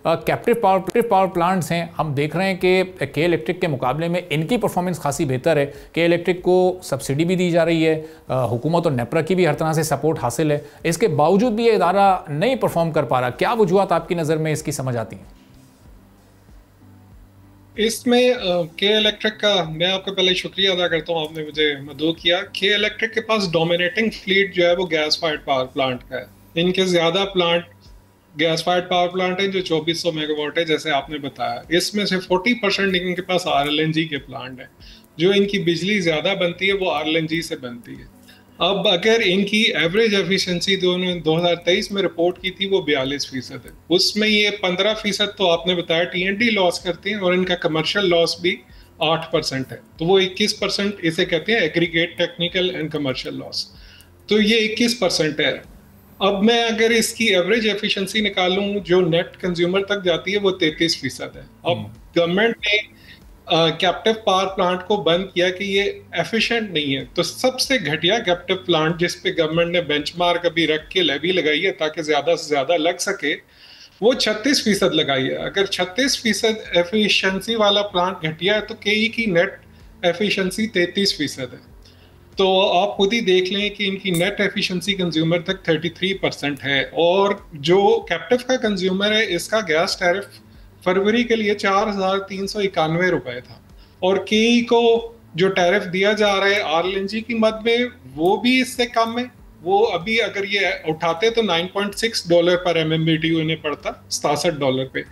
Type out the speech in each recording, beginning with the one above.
Captive power plants हैं, हम देख रहे हैं कि के इलेक्ट्रिक के मुकाबले में इनकी परफॉर्मेंस खासी बेहतर है। के इलेक्ट्रिक को सब्सिडी भी दी जा रही है, हुकूमत और नेपरा की भी हर तरह से सपोर्ट हासिल है, इसके बावजूद भी ये इदारा नहीं परफॉर्म कर पा रहा। क्या वजूहत आपकी नज़र में इसकी समझ आती हैं? इसमें के इलेक्ट्रिक का मैं आपका पहले शुक्रिया अदा करता हूँ, आपने मुझे मदऊ किया। के इलेक्ट्रिक के पास डोमिनेटिंग फ्लीट जो है वो गैस फायर्ड पावर प्लांट का है। इनके ज्यादा plant gas fired power plant है जो 2400 मेगावाट है, जैसे आपने बताया। इसमें से 40% इनके पास आरएलएनजी के प्लांट है। जो इनकी बिजली ज्यादा बनती है वो आरएलएनजी से बनती है। अब अगर इनकी एवरेज एफिशिएंसी 2023 में रिपोर्ट की थी वो 42% है। उसमें ये 15% तो आपने बताया टीएनडी लॉस करते हैं और इनका कमर्शियल लॉस भी 8% है। तो वो 21% इसे कहते हैं aggregate technical and commercial loss. तो ये 21% है। अब मैं अगर इसकी एवरेज एफिशिएंसी निकालूं जो नेट कंज्यूमर तक जाती है वो 33% है। अब गवर्नमेंट ने कैप्टिव पावर प्लांट को बंद किया कि ये एफिशिएंट नहीं है। तो सबसे घटिया कैप्टिव प्लांट जिस पे गवर्नमेंट ने बेंचमार्क अभी रख के लेवी लगाई है ताकि ज्यादा से ज्यादा लग सके, वो 36% लगाई है। अगर 36% एफिशिएंसी वाला प्लांट घटिया है तो केई की नेट एफिशिएंसी 33% है। तो आप खुद ही देख लें कि इनकी नेट एफिशिएंसी कंज्यूमर तक 33% है। और जो कैप्टिव का कंज्यूमर है इसका गैस टैरिफ फरवरी के लिए 4,391 रुपए था। और केई को जो टैरिफ दिया जा रहा है आरएलएनजी की मद में वो भी इससे कम है। वो अभी अगर ये उठाते तो $9.6 पर MMBTU इन्हें पड़ता, $67 पे।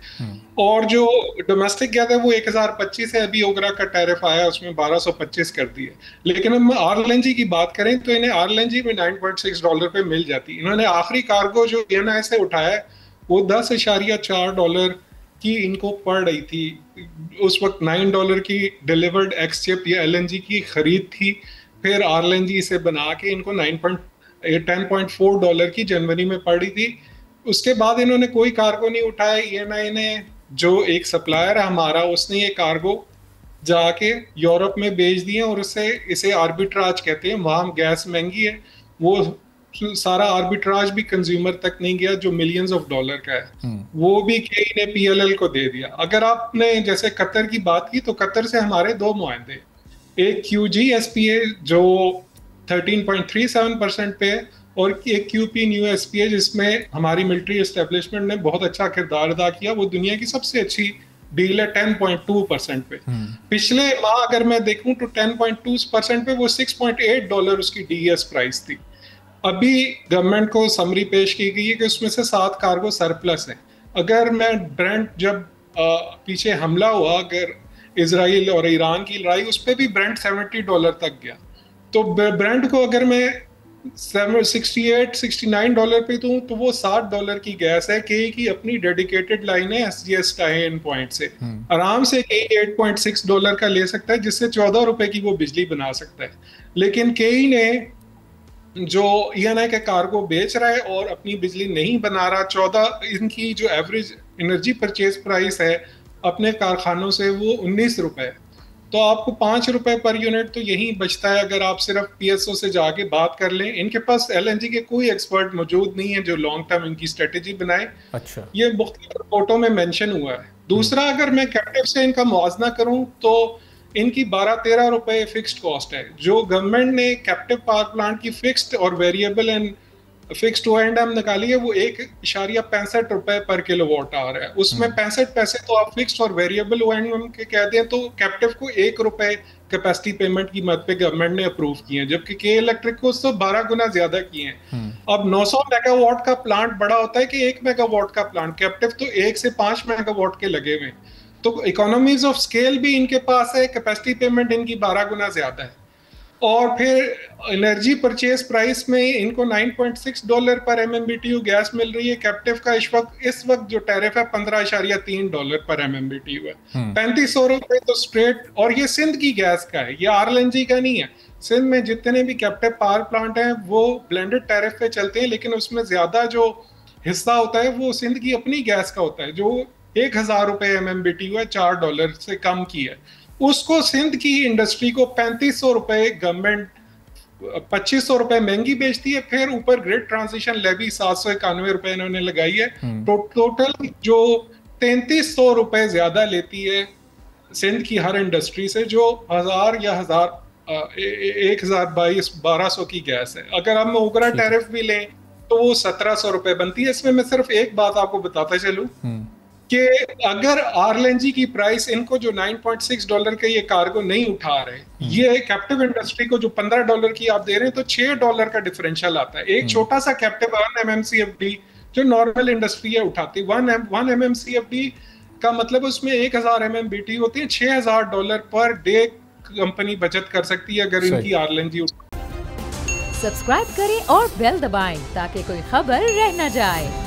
और जो डोमेस्टिक गैस है वो 1025 है। अभी ओगरा का टैरिफ आया उसमें 1225 कर दिए। लेकिन हम आरएलएनजी की बात करें तो इन्हें आरएलएनजी में $9.6 पे मिल जाती। इन्होंने आखिरी कार्गो जो ENI से उठाया वो $10.4 की इनको पड़ रही थी। उस वक्त $9 की डिलीवर्ड एक्सचिप या LNG की खरीद थी। फिर आरएलएनजी से बना के इनको $10.4 की जनवरी में पड़ी थी। उसके बाद इन्होंने कोई कार्गो नहीं उठाया। ENI ने जो एक सप्लायर है हमारा उसने ये कार्गो जाके यूरोप में बेच दिए और इसे आर्बिट्राज कहते हैं। वहां गैस महंगी है, वो सारा आर्बिट्राज भी कंज्यूमर तक नहीं गया जो मिलियंस ऑफ डॉलर का है, वो भी केई ने PLL को दे दिया। अगर आपने जैसे कतर की बात की तो कतर से हमारे दो मुआहदे, एक QGSPA जो 13.37% पे है और एक QPNUSPA जिसमें हमारी मिलिट्री एस्टेब्लिशमेंट ने बहुत अच्छा किरदार अदा किया। वो दुनिया की सबसे अच्छी डील है 10.2% पे। पिछले माह अगर मैं देखूं तो 10.2% पे वो $6.8 उसकी DES प्राइस थी। अभी गवर्नमेंट को समरी पेश की गई है कि उसमें से 7 कार्गो सरप्लस है। अगर मैं ब्रेंट जब पीछे हमला हुआ, अगर इजराइल और ईरान की लड़ाई, उस पर भी ब्रेंट $70 तक गया। तो ब्रेंट को अगर मैं $68-69 पे दूं तो वो $60 की गैस है। केई की अपनी डेडिकेटेड लाइन है SGS टाइन पॉइंट से, आराम से केई $8.6 का ले सकता है जिससे ₹14 की वो बिजली बना सकता है। लेकिन केई ने जो ENI के कार्गो बेच रहा है और अपनी बिजली नहीं बना रहा, 14 इनकी जो एवरेज एनर्जी परचेज प्राइस है अपने कारखानों से वो ₹19। तो आपको ₹5 पर यूनिट तो यही बचता है अगर आप सिर्फ PSO से जाके बात कर लें। इनके पास LNG के कोई एक्सपर्ट मौजूद नहीं है जो लॉन्ग टर्म इनकी स्ट्रेटेजी बनाए। अच्छा, ये मुख्तलिफ रिपोर्टों में मेंशन हुआ है। दूसरा, अगर मैं कैप्टिव से इनका मुआवजा करूं तो इनकी ₹12-13 फिक्स्ड कॉस्ट है। जो गवर्नमेंट ने कैप्टिव पावर प्लांट की फिक्स्ड और वेरिएबल एंड फिक्स्ड O&M निकाली है वो ₹1.65 पर किलोवाट आवर है। उसमें 65 पैसे तो आप फिक्स्ड और वेरिएबल O&M के कह दें तो कैप्टिव को ₹1 कैपेसिटी पेमेंट की मद पे गवर्नमेंट ने अप्रूव किए हैं, जबकि के इलेक्ट्रिक को उससे 12 गुना ज्यादा किए हैं। अब 900 मेगावाट का प्लांट बड़ा होता है कि 1 मेगावाट का प्लांट, कैप्टिव तो 1 से 5 मेगावाट के लगे हुए। तो इकोनॉमीज ऑफ स्केल भी इनके पास है, कैपेसिटी पेमेंट इनकी 12 गुना ज्यादा है। और फिर एनर्जी परचेज प्राइस में इनको $9.6 पर MMBTU गैस मिल रही है। कैप्टिव का इस वक्त जो टैरिफ है $15.3 पर MMBTU है। ₹3500 तो स्ट्रेट। और ये सिंध की गैस का है, ये आरएलएनजी का नहीं है। सिंध में जितने भी कैप्टिव पावर प्लांट हैं वो ब्लेंडेड टैरिफ पे चलते हैं, लेकिन उसमें ज्यादा जो हिस्सा होता है वो सिंध की अपनी गैस का होता है जो ₹1000 MMBTU है, $4 से कम की है। उसको सिंध की इंडस्ट्री को ₹3500 गवर्नमेंट, ₹2500 महंगी बेचती है। फिर ऊपर ग्रिड ट्रांजिशन लेवी ₹791 इन्होंने लगाई है। तो टोटल जो 3300 रुपए ज्यादा लेती है सिंध की हर इंडस्ट्री से, जो 1000 या 1200 की गैस है। अगर हम ओगरा टैरिफ भी लें तो वो 1700 रुपए बनती है। इसमें मैं सिर्फ एक बात आपको बताता चलूं कि अगर आरएलएनजी की प्राइस, इनको जो $9.6 का ये कार्गो नहीं उठा रहे, ये कैप्टिव इंडस्ट्री को जो $15 की आप दे रहे हैं, तो $6 का डिफरेंशियल आता है। एक छोटा सा कैप्टिव 1 MMCFD जो नॉर्मल इंडस्ट्री है उठाती, 1 MMCFD का मतलब उसमें 1000 MMBtu होती है। $6000 पर डे कंपनी बचत कर सकती है अगर इनकी आरएलएनजी। सब्सक्राइब करें और बेल दबाएं ताकि कोई खबर रह न जाए।